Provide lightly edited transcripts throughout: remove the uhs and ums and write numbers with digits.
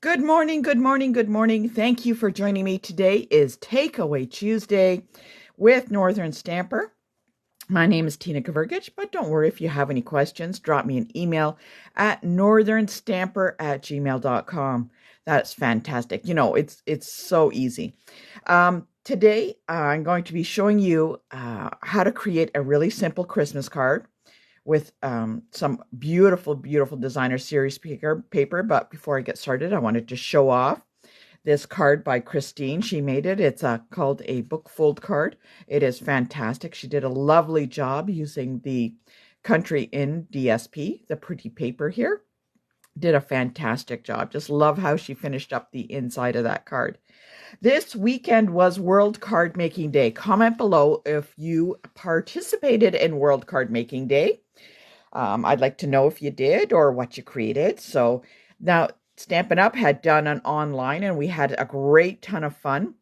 Good morning, good morning, good morning. Thank you for joining me. Today is Takeaway Tuesday with Northern Stamper. My name is Tina Kavergich, but don't worry if you have any questions, drop me an email at northernstamper@gmail.com. That's fantastic. It's so easy. Today, I'm going to be showing you how to create a really simple Christmas card with some beautiful, beautiful designer series paper. But before I get started, I wanted to show off this card by Christine. She made it. It's called a book fold card. It is fantastic. She did a lovely job using the Country Inn DSP, the pretty paper here. Did a fantastic job. Just love how she finished up the inside of that card. This weekend was World Card Making Day. Comment below if you participated in World Card Making Day. I'd like to know if you did or what you created. So now Stampin' Up! Had done an online and we had a great ton of fun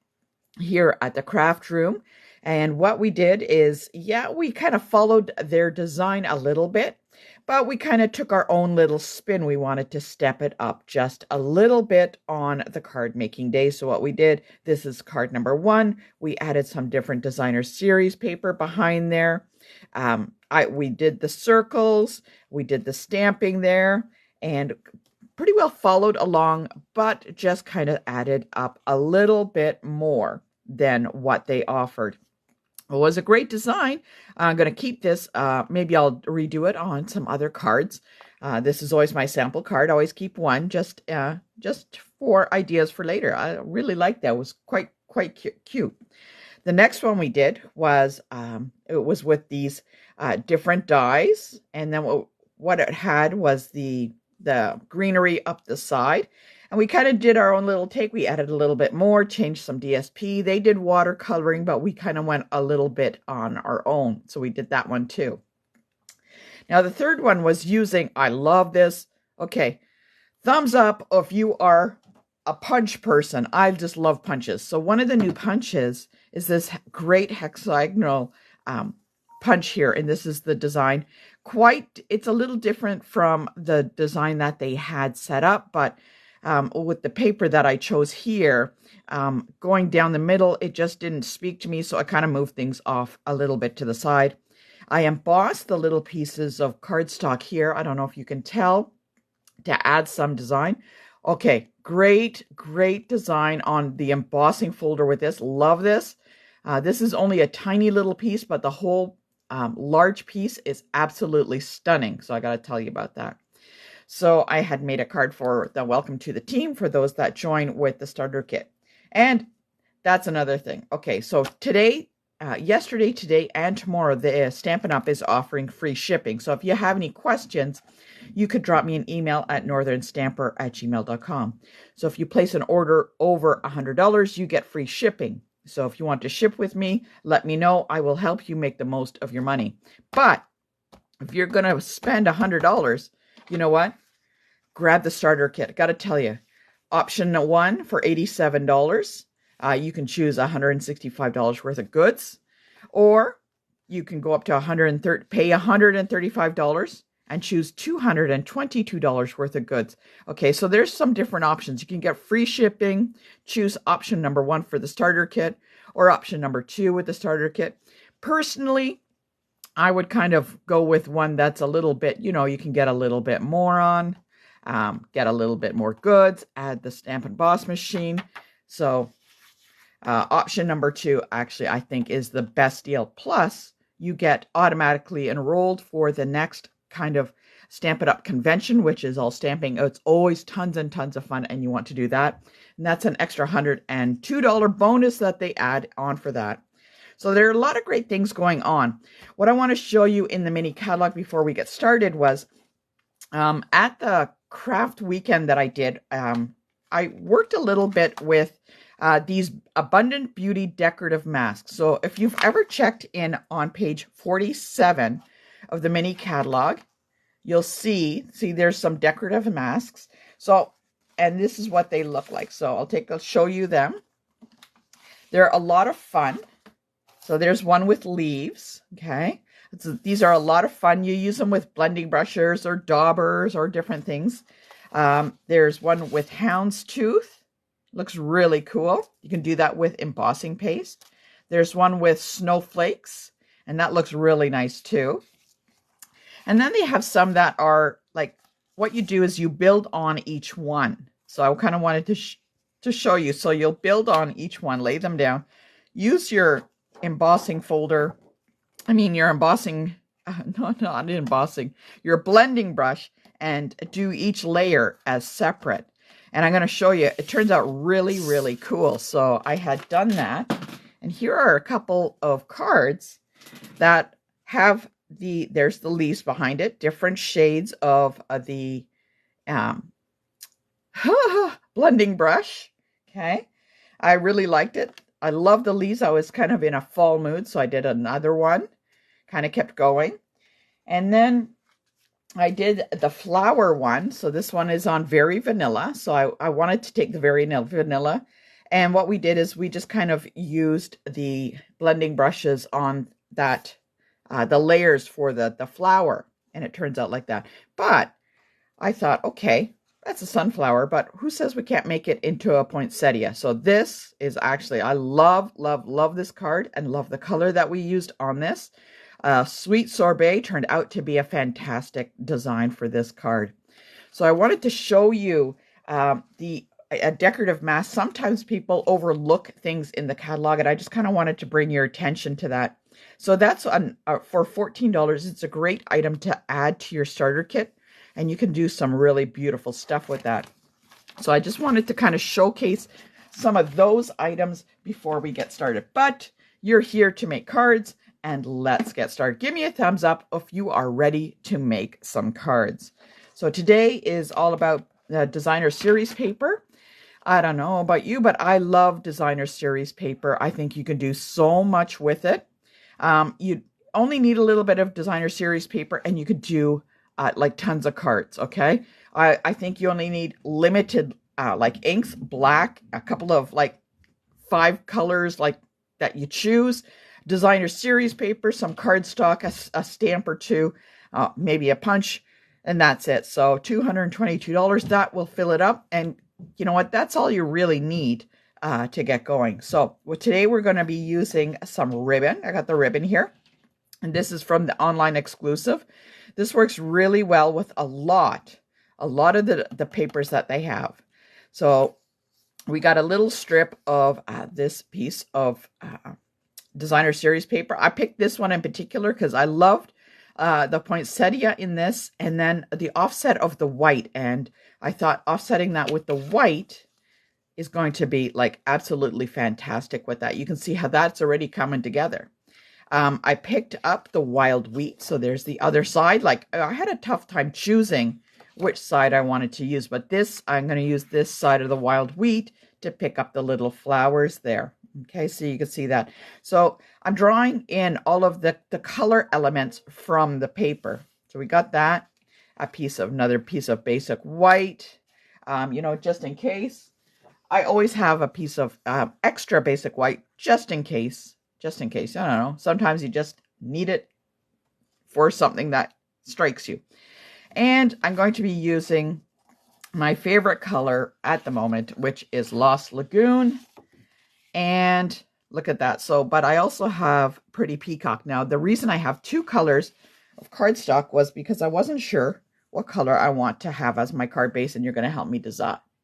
here at the craft room. And what we did is, we kind of followed their design a little bit, but we kind of took our own little spin. We wanted to step it up just a little bit on the card making day. So what we did, this is card number 1. We added some different designer series paper behind there. We did the circles, we did the stamping there, and pretty well followed along, but just kind of added up a little bit more than what they offered. It was a great design. I'm going to keep this. Maybe I'll redo it on some other cards. This is always my sample card. I always keep one just for ideas for later. I really like that. It was quite cute. The next one we did was it was with these different dies, and then what it had was the greenery up the side. And we kind of did our own little take. We added a little bit more, changed some DSP. They did watercoloring, but we kind of went a little bit on our own. So we did that one too. Now the third one was using, I love this. Okay, thumbs up if you are a punch person. I just love punches. So one of the new punches is this great hexagonal punch here. And this is the design. It's a little different from the design that they had set up, but with the paper that I chose here, going down the middle, it just didn't speak to me. So I kind of moved things off a little bit to the side. I embossed the little pieces of cardstock here. I don't know if you can tell, to add some design. Okay, great design on the embossing folder with this. Love this. This is only a tiny little piece, but the whole large piece is absolutely stunning. So I got to tell you about that. So I had made a card for the welcome to the team for those that join with the starter kit. And that's another thing. Okay, so today, yesterday, today, and tomorrow, the Stampin' Up! Is offering free shipping. So if you have any questions, you could drop me an email at northernstamper@gmail.com. So if you place an order over $100, you get free shipping. So if you want to ship with me, let me know. I will help you make the most of your money. But if you're going to spend $100, you know what? Grab the starter kit. Got to tell you, option 1 for $87. You can choose $165 worth of goods, or you can go up to pay $135 and choose $222 worth of goods. Okay, so there's some different options. You can get free shipping, choose option number 1 for the starter kit, or option number 2 with the starter kit. Personally, I would kind of go with one that's a little bit, you can get a little bit more on, get a little bit more goods, add the stamp and emboss machine. So option number 2, actually, I think is the best deal. Plus, you get automatically enrolled for the next kind of Stamp It Up convention, which is all stamping. It's always tons and tons of fun, and you want to do that. And that's an extra $102 bonus that they add on for that. So there are a lot of great things going on. What I want to show you in the mini catalog before we get started was at the craft weekend that I did, I worked a little bit with these Abundant Beauty decorative masks. So if you've ever checked in on page 47 of the mini catalog, you'll see there's some decorative masks. So, and this is what they look like. So I'll show you them. They're a lot of fun. So there's one with leaves, okay? These are a lot of fun. You use them with blending brushes or daubers or different things. There's one with houndstooth. Looks really cool. You can do that with embossing paste. There's one with snowflakes, and that looks really nice too. And then they have some that are like, what you do is you build on each one. So I kind of wanted to show you. So you'll build on each one, lay them down, use your embossing folder. Your embossing, no, not embossing, your blending brush, and do each layer as separate. And I'm going to show you, it turns out really, really cool. So I had done that. And here are a couple of cards that have there's the leaves behind it, different shades of the blending brush. Okay. I really liked it. I love the leaves. I was kind of in a fall mood, so I did another one. Kind of kept going. And then I did the flower one. So this one is on Very Vanilla. So I wanted to take the Very Vanilla. And what we did is we just kind of used the blending brushes on that, the layers for the flower. And it turns out like that. But I thought, okay, that's a sunflower, but who says we can't make it into a poinsettia? So this is actually, I love, love, love this card and love the color that we used on this. Sweet Sorbet turned out to be a fantastic design for this card. So I wanted to show you a decorative mask. Sometimes people overlook things in the catalog, and I just kind of wanted to bring your attention to that. So that's for $14. It's a great item to add to your starter kit, and you can do some really beautiful stuff with that. So I just wanted to kind of showcase some of those items before we get started. But you're here to make cards, and let's get started. Give me a thumbs up if you are ready to make some cards. So today is all about designer series paper. I don't know about you, but I love designer series paper. I think you can do so much with it. You only need a little bit of designer series paper, and you could do like tons of cards, okay? I think you only need limited like inks, black, a couple of like 5 colors like that you choose, designer series paper, some cardstock, a stamp or two, maybe a punch, and that's it. So $222, that will fill it up. And you know what? That's all you really need to get going. So today we're going to be using some ribbon. I got the ribbon here, and this is from the online exclusive. This works really well with a lot of the papers that they have. So we got a little strip of this piece of designer series paper. I picked this one in particular because I loved the poinsettia in this, and then the offset of the white. And I thought offsetting that with the white is going to be like absolutely fantastic with that. You can see how that's already coming together. I picked up the wild wheat. So there's the other side. Like I had a tough time choosing which side I wanted to use, but I'm going to use this side of the wild wheat to pick up the little flowers there. Okay, so you can see that. So I'm drawing in all of the color elements from the paper. So we got that, another piece of basic white, just in case. I always have a piece of extra basic white just in case. I don't know. Sometimes you just need it for something that strikes you. And I'm going to be using my favorite color at the moment, which is Lost Lagoon. And look at that. So, but I also have Pretty Peacock. Now, the reason I have 2 colors of cardstock was because I wasn't sure what color I want to have as my card base, and you're going to help me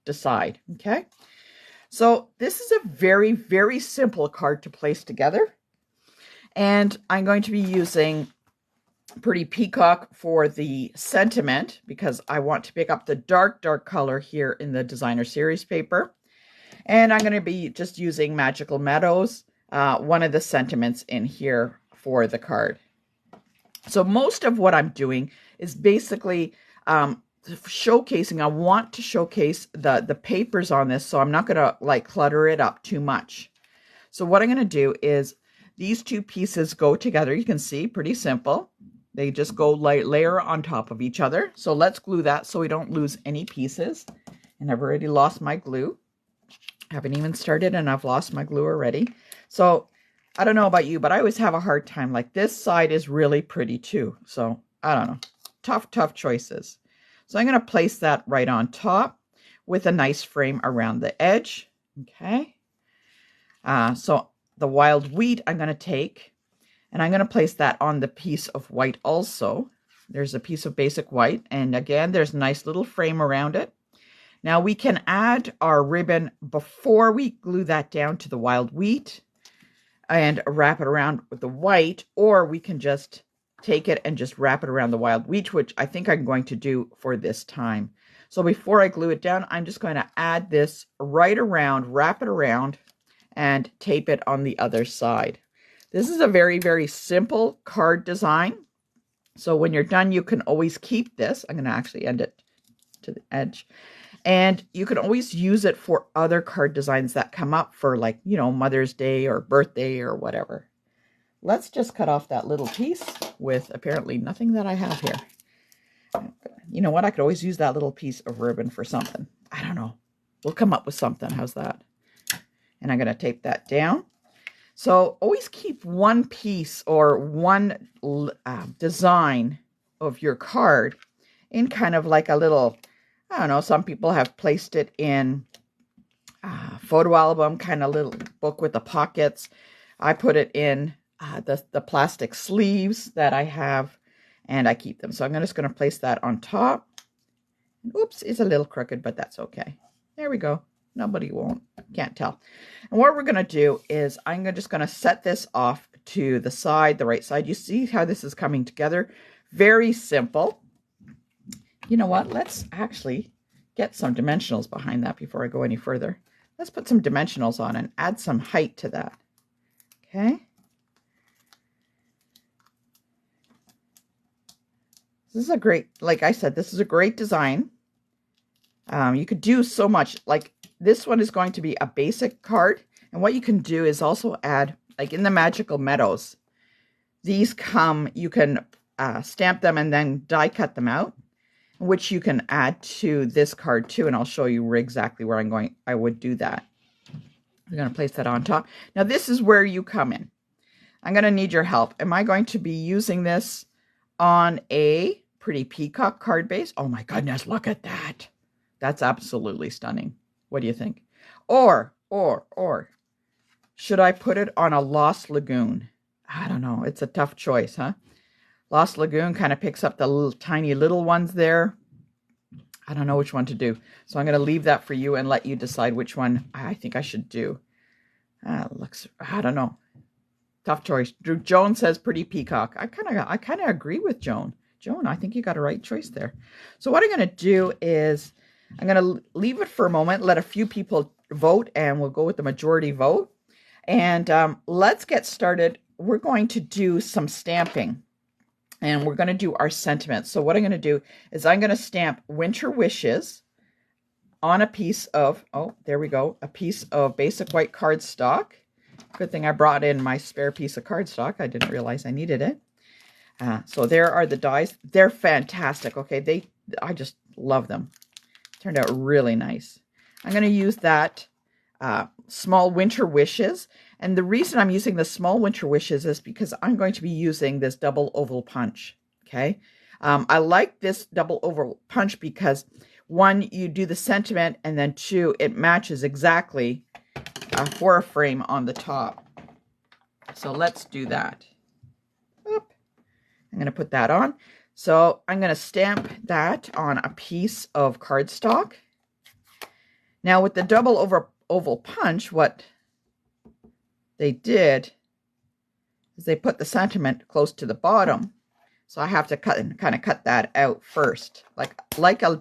decide. Okay. So this is a very, very simple card to place together. And I'm going to be using Pretty Peacock for the sentiment because I want to pick up the dark, dark color here in the designer series paper. And I'm going to be just using Magical Meadows, one of the sentiments in here for the card. So most of what I'm doing is basically showcasing. I want to showcase the papers on this, so I'm not going to like clutter it up too much. So what I'm going to do is these 2 pieces go together. You can see, pretty simple. They just go layer on top of each other. So let's glue that so we don't lose any pieces. And I've already lost my glue. Haven't even started and I've lost my glue already. So I don't know about you, but I always have a hard time. Like this side is really pretty too. So I don't know. Tough choices. So I'm going to place that right on top with a nice frame around the edge. Okay. So the wild wheat I'm going to take, and I'm going to place that on the piece of white also. There's a piece of basic white, and again, there's a nice little frame around it. Now we can add our ribbon before we glue that down to the wild wheat and wrap it around with the white, or we can just take it and just wrap it around the wild wheat, which I think I'm going to do for this time. So before I glue it down, I'm just going to add this right around, wrap it around, and tape it on the other side. This is a very, very simple card design. So when you're done, you can always keep this. I'm going to actually end it to the edge. And you can always use it for other card designs that come up for, like, you know, Mother's Day or birthday or whatever. Let's just cut off that little piece with apparently nothing that I have here. You know what? I could always use that little piece of ribbon for something. I don't know. We'll come up with something. How's that? And I'm going to tape that down. So always keep one piece or one design of your card in kind of like a little, I don't know, some people have placed it in a photo album, kind of little book with the pockets. I put it in the plastic sleeves that I have, and I keep them. So I'm just going to place that on top. Oops, it's a little crooked, but that's okay. There we go. Nobody can't tell. And what we're going to do is I'm just going to set this off to the side, the right side. You see how this is coming together? Very simple. You know what? Let's actually get some dimensionals behind that before I go any further. Let's put some dimensionals on and add some height to that. Okay. This is a great, like I said, this is a great design. You could do so much. Like this one is going to be a basic card. And what you can do is also add, like in the Magical Meadows, these come, you can stamp them and then die cut them out, which you can add to this card too. And I'll show you exactly where I would do that. I'm going to place that on top. Now this is where you come in. I'm going to need your help. Am I going to be using this on a pretty peacock card base? Oh my goodness, look at that. That's absolutely stunning. What do you think? Or should I put it on a Lost Lagoon? I don't know. It's a tough choice, huh? Lost Lagoon kind of picks up the tiny little ones there. I don't know which one to do. So I'm going to leave that for you and let you decide which one I think I should do. I don't know. Tough choice. Joan says pretty peacock. I kind of agree with Joan. Joan, I think you got a right choice there. So what I'm going to do is I'm going to leave it for a moment, let a few people vote, and we'll go with the majority vote. And let's get started. We're going to do some stamping, and we're going to do our sentiments. So what I'm going to do is I'm going to stamp Winter Wishes on a piece of, oh, there we go, a piece of basic white cardstock. Good thing I brought in my spare piece of cardstock. I didn't realize I needed it. So there are the dies. They're fantastic. Okay, I just love them. Turned out really nice. I'm going to use that small Winter Wishes. And the reason I'm using the small Winter Wishes is because I'm going to be using this double oval punch. Okay. I like this double oval punch because, one, you do the sentiment, and then two, it matches exactly for a frame on the top. So let's do that. Oop. I'm going to put that on. So I'm going to stamp that on a piece of cardstock. Now with the double oval punch, what they did is they put the sentiment close to the bottom. So I have to kind of cut that out first, like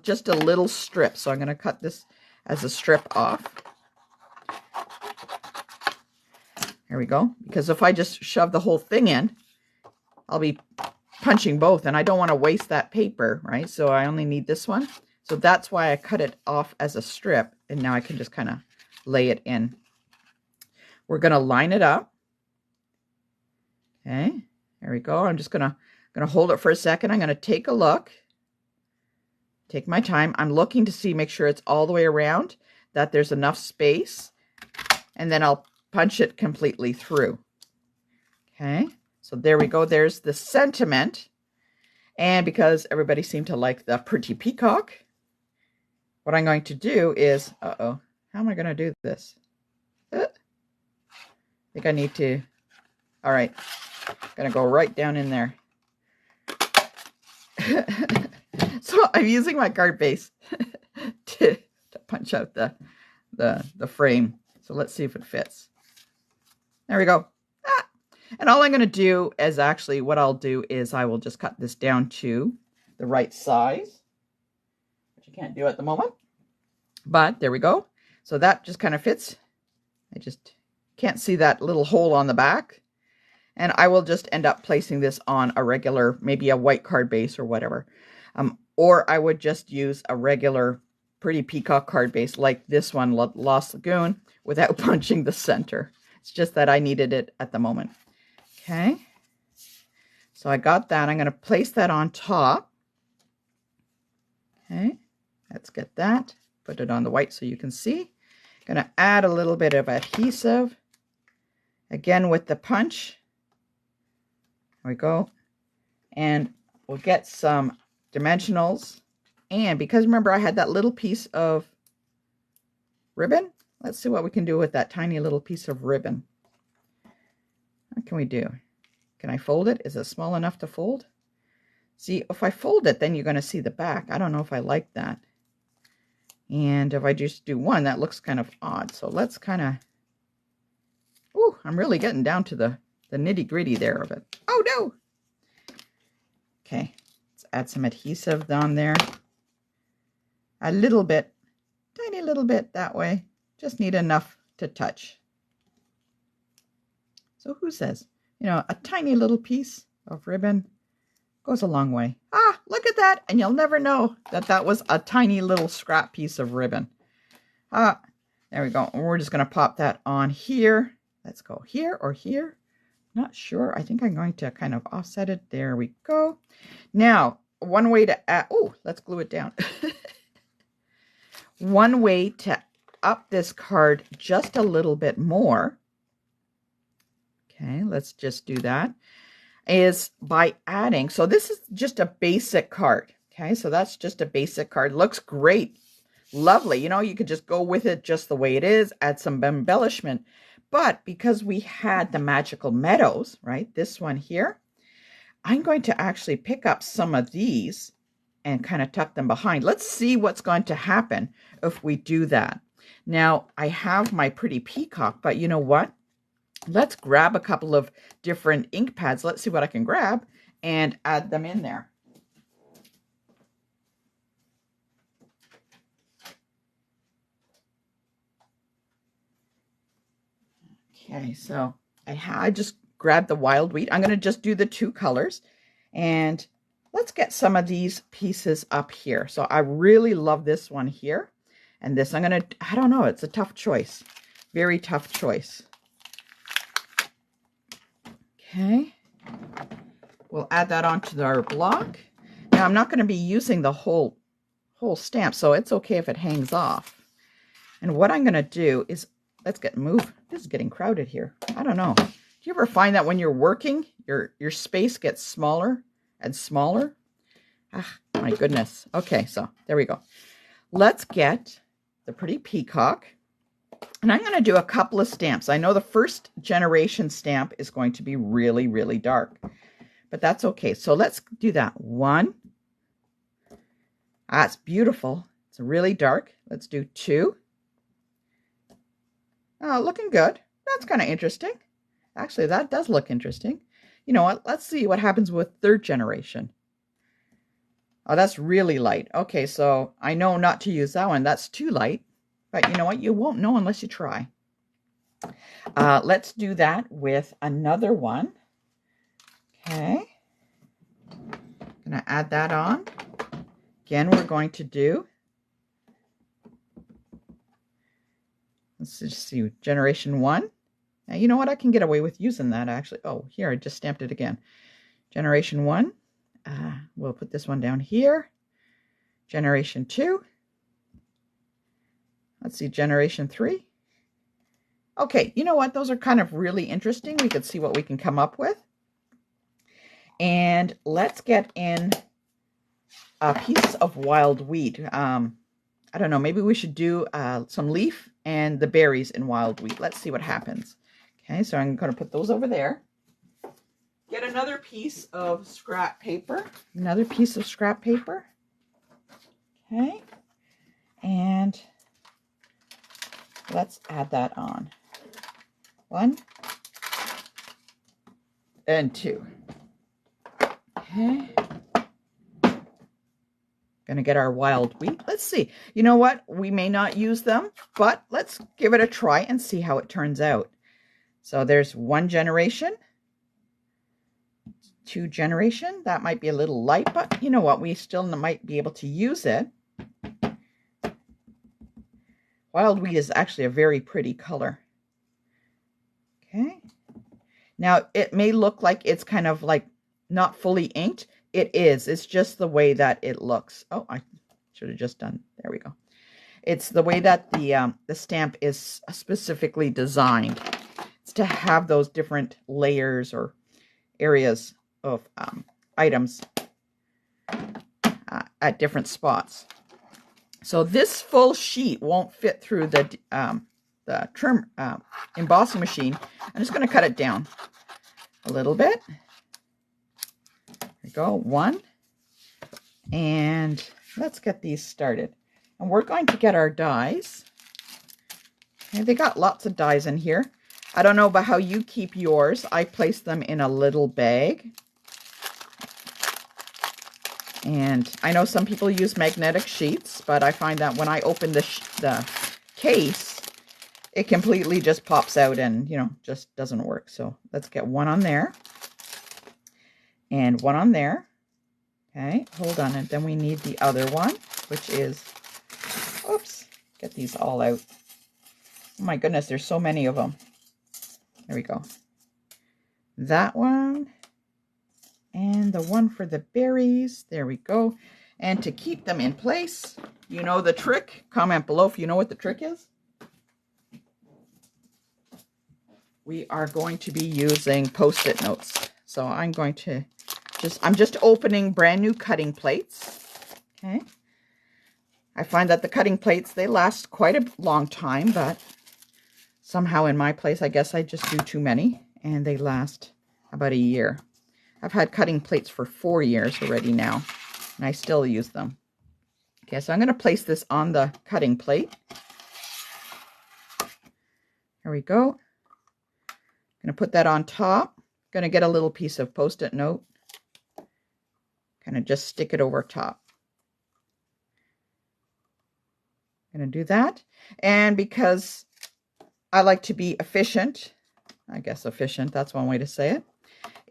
just a little strip. So I'm going to cut this as a strip off. There we go. Because if I just shove the whole thing in, I'll be punching both, and I don't want to waste that paper, right? So I only need this one. So that's why I cut it off as a strip, and now I can just kind of lay it in. We're going to line it up. Okay, there we go. I'm just going to hold it for a second. I'm going to take a look. Take my time. I'm looking to see, make sure it's all the way around, that there's enough space, and then I'll punch it completely through. Okay, so there we go. There's the sentiment. And because everybody seemed to like the pretty peacock, what I'm going to do is, how am I going to do this? I think I need to, all right, I'm going to go right down in there. So I'm using my card base to punch out the frame. So let's see if it fits. There we go. And all I'm going to do is actually what I'll do is I will just cut this down to the right size, which I can't do at the moment. But there we go. So that just kind of fits. I just can't see that little hole on the back. And I will just end up placing this on a regular, maybe a white card base or whatever. Or I would just use a regular pretty peacock card base like this one, Lost Lagoon, without punching the center. It's just that I needed it at the moment. Okay. So I got that. I'm going to place that on top. Okay. Let's get that. Put it on the white so you can see. Going to add a little bit of adhesive. Again with the punch. There we go. And we'll get some dimensionals. And because remember I had that little piece of ribbon, let's see what we can do with that tiny little piece of ribbon. What can we do? Can I fold it? Is it small enough to fold? See, if I fold it, then you're going to see the back. I don't know if I like that. And if I just do one, that looks kind of odd. So let's kind of, ooh, I'm really getting down to the nitty gritty there of it. Oh no. Okay, let's add some adhesive down there. A little bit, tiny little bit that way. Just need enough to touch. So who says, you know, a tiny little piece of ribbon goes a long way. Ah, look at that. And you'll never know that that was a tiny little scrap piece of ribbon. Ah, there we go. And we're just going to pop that on here. Let's go here or here. Not sure. I think I'm going to kind of offset it. There we go. Now, one way to add, oh, let's glue it down. One way to up this card just a little bit more. Okay, let's just do that. Is by adding, so this is just a basic card. Okay, so that's just a basic card. Looks great. Lovely. You know, you could just go with it just the way it is, add some embellishment. But because we had the Magical Meadows, right, this one here, I'm going to actually pick up some of these and kind of tuck them behind. Let's see what's going to happen if we do that. Now, I have my pretty peacock, but you know what? Let's grab a couple of different ink pads. Let's see what I can grab and add them in there. Okay, so I just grabbed the wild wheat. I'm going to just do the two colors. And let's get some of these pieces up here. So I really love this one here. And this I'm going to, I don't know, it's a tough choice. Very tough choice. Okay, we'll add that onto our block. Now I'm not going to be using the whole stamp, so it's okay if it hangs off. And what I'm going to do is, let's move. This is getting crowded here. I don't know. Do you ever find that when you're working, your space gets smaller and smaller? Ah, my goodness. Okay, so there we go. Let's get the pretty peacock. And I'm going to do a couple of stamps. I know the first generation stamp is going to be really, really dark, but that's okay. So let's do that. One. Ah, it's beautiful. It's really dark. Let's do two. Oh, looking good. That's kind of interesting. Actually, that does look interesting. You know what? Let's see what happens with third generation. Oh, that's really light. Okay, so I know not to use that one. That's too light. But you know what? You won't know unless you try. Let's do that with another one. Okay. Gonna add that on. Again, we're going to do, let's just see, generation one. Now, you know what? I can get away with using that actually. Oh, here, I just stamped it again. Generation one. We'll put this one down here. Generation two. Let's see, generation three. Okay, you know what? Those are kind of really interesting. We could see what we can come up with. And let's get in pieces of wild wheat. I don't know, maybe we should do some leaf and the berries in wild wheat. Let's see what happens. Okay, so I'm going to put those over there. Get another piece of scrap paper. Another piece of scrap paper. Okay, and let's add that on. 1 and 2. Okay. Gonna get our wild wheat. Let's see. You know what? We may not use them, but let's give it a try and see how it turns out. So there's 1 generation. 2 generation. That might be a little light, but you know what? We still might be able to use it. Wild wheat is actually a very pretty color. Okay. Now, it may look like it's kind of like not fully inked. It is. It's just the way that it looks. Oh, I should have just done. There we go. It's the way that the stamp is specifically designed. It's to have those different layers or areas of items at different spots. So this full sheet won't fit through the trim embossing machine. I'm just going to cut it down a little bit. There we go. 1. And let's get these started. And we're going to get our dies. Okay, they got lots of dies in here. I don't know about how you keep yours. I place them in a little bag. And I know some people use magnetic sheets, but I find that when I open the case, it completely just pops out and, you know, just doesn't work. So let's get 1 on there and 1 on there. Okay, hold on. And then we need the other one, which is, oops, get these all out. Oh my goodness, there's so many of them. There we go. That one. And the one for the berries. There we go. And to keep them in place, you know the trick. Comment below if you know what the trick is. We are going to be using Post-it notes. So I'm going to I'm just opening brand new cutting plates. Okay. I find that the cutting plates, they last quite a long time, but somehow in my place, I guess I just do too many and they last about a year. I've had cutting plates for 4 years already now, and I still use them. Okay, so I'm going to place this on the cutting plate. There we go. I'm going to put that on top. Going to get a little piece of Post-it note. Kind of just stick it over top. Going to do that. And because I like to be efficient, I guess efficient, that's one way to say it,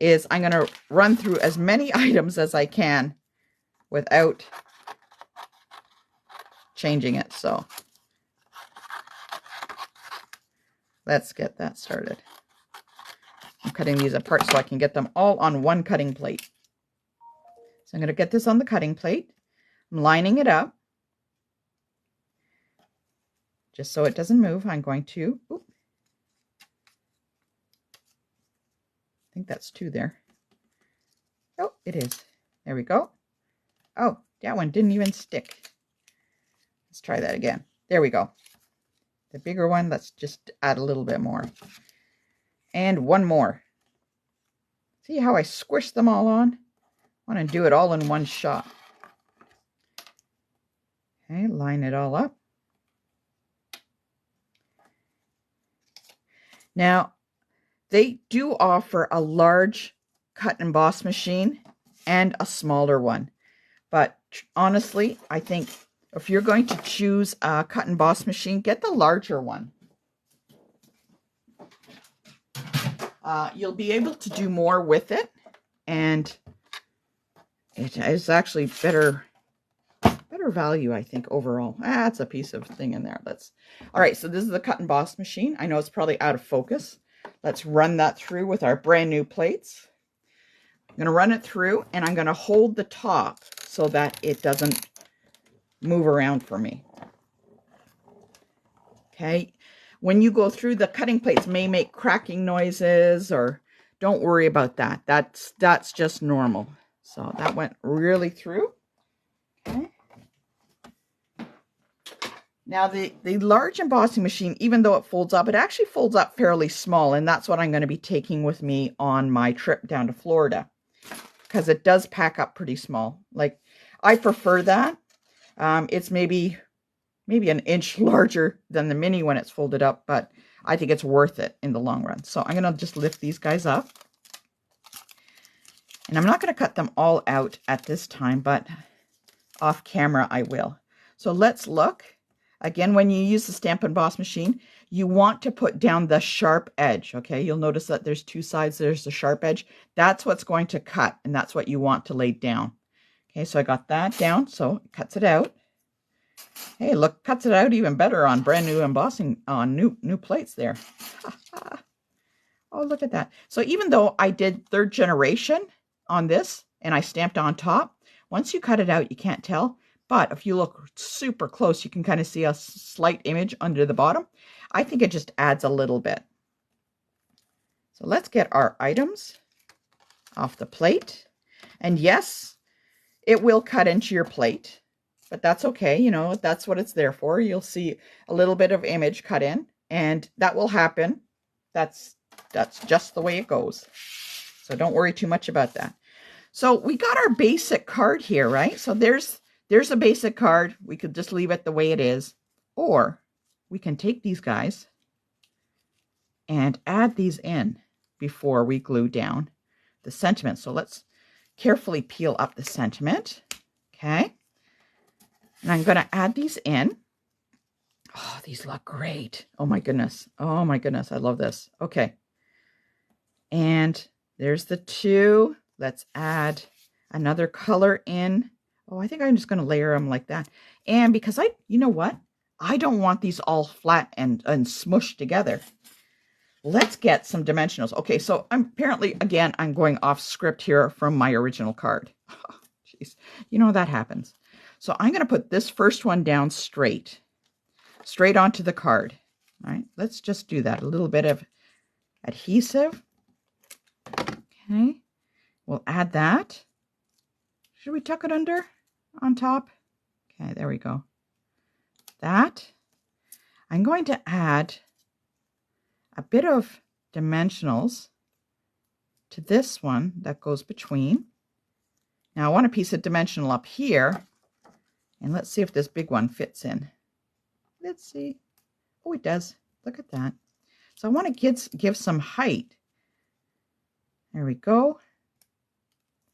is I'm going to run through as many items as I can without changing it. So let's get that started. I'm cutting these apart so I can get them all on one cutting plate. So I'm going to get this on the cutting plate. I'm lining it up. Just so it doesn't move, I'm going to, I think that's 2 there. Oh, it is. There we go. Oh, that one didn't even stick. Let's try that again. There we go. The bigger one, let's just add a little bit more. And 1 more. See how I squished them all on? I want to do it all in one shot. Okay, line it all up. Now, they do offer a large cut and emboss machine and a smaller one. But honestly, I think if you're going to choose a cut and emboss machine, get the larger one. You'll be able to do more with it, and it is actually better value, I think, overall. That's a piece of thing in there. All right, so this is the cut and emboss machine. I know it's probably out of focus. Let's run that through with our brand new plates. I'm going to run it through, and I'm going to hold the top so that it doesn't move around for me. Okay, when you go through, the cutting plates may make cracking noises, or don't worry about that. That's just normal. So that went really through. Okay. Now the large embossing machine, even though it folds up, it actually folds up fairly small, and that's what I'm going to be taking with me on my trip down to Florida, because it does pack up pretty small. Like, I prefer that. It's maybe an inch larger than the mini when it's folded up, but I think it's worth it in the long run. So I'm going to just lift these guys up. And I'm not going to cut them all out at this time, but off camera I will. So let's look. Again, when you use the Stamp Emboss machine, you want to put down the sharp edge, okay? You'll notice that there's two sides. There's the sharp edge. That's what's going to cut, and that's what you want to lay down. Okay, so I got that down, so it cuts it out. Hey, look, cuts it out even better on brand new embossing, on new plates there. Oh, look at that. So even though I did 3rd generation on this, and I stamped on top, once you cut it out, you can't tell. But if you look super close, you can kind of see a slight image under the bottom. I think it just adds a little bit. So let's get our items off the plate. And yes, it will cut into your plate, but that's okay. You know, that's what it's there for. You'll see a little bit of image cut in, and that will happen. That's just the way it goes. So don't worry too much about that. So we got our basic card here, right? So there's a basic card. We could just leave it the way it is, or we can take these guys and add these in before we glue down the sentiment. So let's carefully peel up the sentiment. Okay. And I'm going to add these in. Oh, these look great. Oh my goodness. Oh my goodness. I love this. Okay. And there's the 2. Let's add another color in. Oh, I think I'm just going to layer them like that. And because you know what? I don't want these all flat and smushed together. Let's get some dimensionals. Okay, so again, I'm going off script here from my original card. Oh, jeez, you know that happens. So I'm going to put this first one down straight onto the card. All right, let's just do that. A little bit of adhesive. Okay, we'll add that. Should we tuck it under on top? Okay, there we go. That. I'm going to add a bit of dimensionals to this one that goes between. Now I want a piece of dimensional up here, and let's see if this big one fits in. Let's see. Oh, it does. Look at that. So I want to give some height. There we go.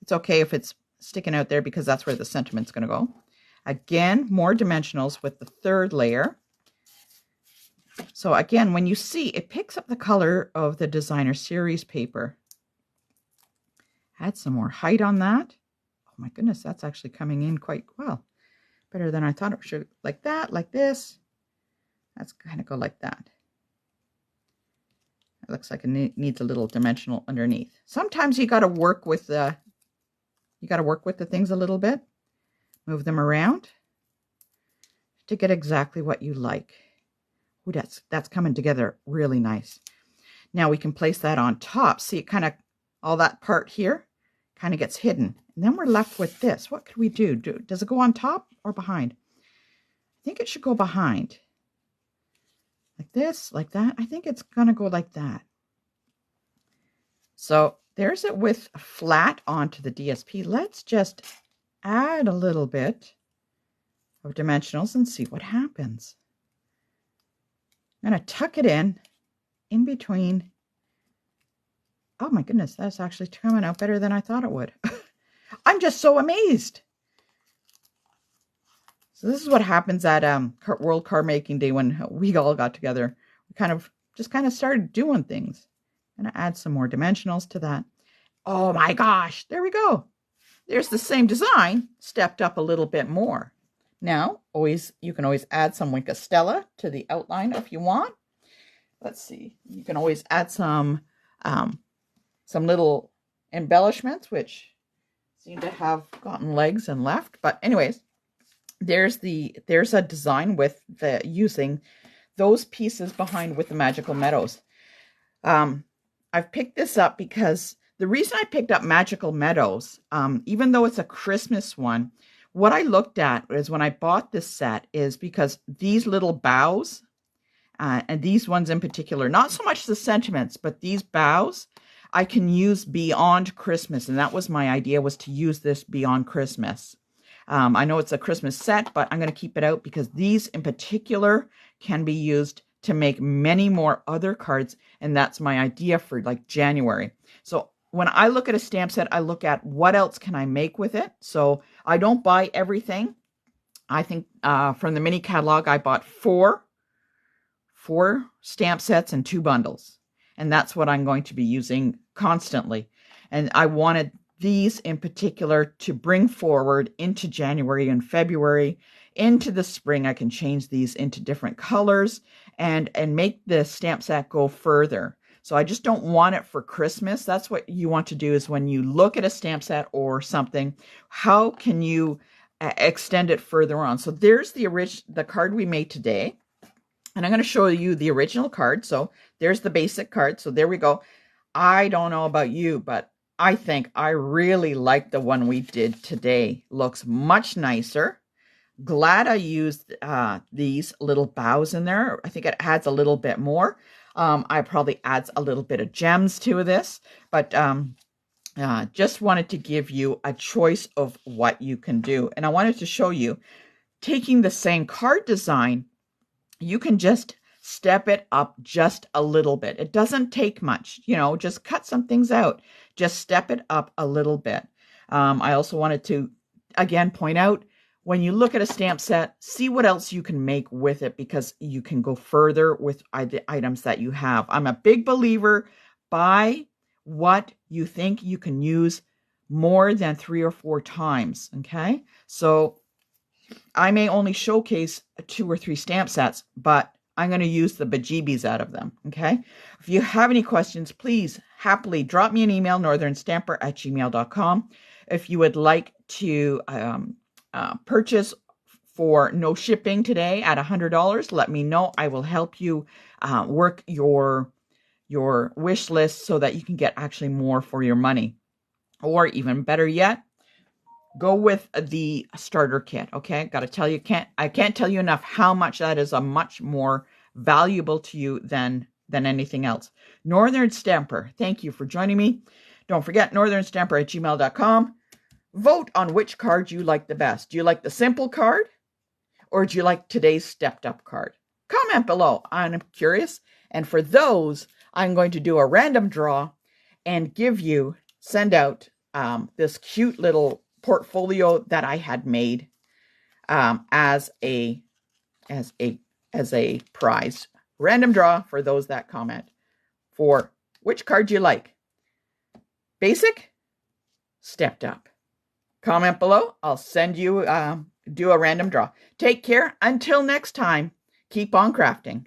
It's okay if it's sticking out there because that's where the sentiment's going to go. Again, more dimensionals with the 3rd layer. So again, when you see, it picks up the color of the Designer Series paper. Add some more height on that. Oh my goodness, that's actually coming in quite well. Better than I thought it should. Like that, like this. Let's kind of go like that. It looks like it needs a little dimensional underneath. Sometimes you got to work with the things a little bit. Move them around to get exactly what you like. Ooh, that's coming together really nice. Now we can place that on top. See, it kind of, all that part here kind of gets hidden. And then we're left with this. What could we do? Does it go on top or behind? I think it should go behind. Like this, like that. I think it's going to go like that. So there's it with flat onto the DSP. Let's just add a little bit of dimensionals and see what happens. I'm going to tuck it in between. Oh my goodness, that's actually coming out better than I thought it would. I'm just so amazed. So this is what happens at World Card Making Day when we all got together. We just started doing things. I'm going to add some more dimensionals to that. Oh my gosh, there we go. There's the same design, stepped up a little bit more. Now, you can always add some Wink of Stella to the outline if you want. Let's see. You can always add some little embellishments, which seem to have gotten legs and left. But anyways, there's a design with using those pieces behind with the Magical Meadows. I've picked this up because the reason I picked up Magical Meadows, even though it's a Christmas one, What I looked at is when I bought this set is because these little bows, and these ones in particular, not so much the sentiments, but these bows, I can use beyond Christmas. And that was my idea, was to use this beyond Christmas. I know it's a Christmas set, but I'm going to keep it out because these in particular can be used to make many more other cards. And that's my idea for like January. So when I look at a stamp set, I look at what else can I make with it. So I don't buy everything. I think from the mini catalog, I bought four stamp sets and 2 bundles. And that's what I'm going to be using constantly. And I wanted these in particular to bring forward into January and February. Into the spring, I can change these into different colors and make the stamp set go further. So I just don't want it for Christmas. That's what you want to do, is when you look at a stamp set or something, how can you extend it further on? So there's the card we made today. And I'm going to show you the original card. So there's the basic card. So there we go. I don't know about you, but I think I really like the one we did today. Looks much nicer. Glad I used these little bows in there. I think it adds a little bit more. I probably adds a little bit of gems to this, but just wanted to give you a choice of what you can do. And I wanted to show you, taking the same card design, you can just step it up just a little bit. It doesn't take much, just cut some things out. Just step it up a little bit. I also wanted to, again, point out, when you look at a stamp set, see what else you can make with it, because you can go further with the items that you have. I'm a big believer, buy what you think you can use more than 3 or 4 times, okay? So I may only showcase 2 or 3 stamp sets, but I'm going to use the bejeebies out of them, okay? If you have any questions, please happily drop me an email, northernstamper@gmail.com. If you would like to purchase for no shipping today at $100, let me know. I will help you work your wish list so that you can get actually more for your money. Or even better yet, go with the starter kit, okay? Got to tell you, I can't tell you enough how much that is a much more valuable to you than anything else. Northern Stamper, thank you for joining me. Don't forget, northernstamper@gmail.com. Vote on which card you like the best. Do you like the simple card, or do you like today's stepped up card? Comment below. I'm curious. And for those, I'm going to do a random draw and send out this cute little portfolio that I had made as a prize. Random draw for those that comment for which card you like. Basic, stepped up. Comment below. I'll send you do a random draw. Take care. Until next time, keep on crafting.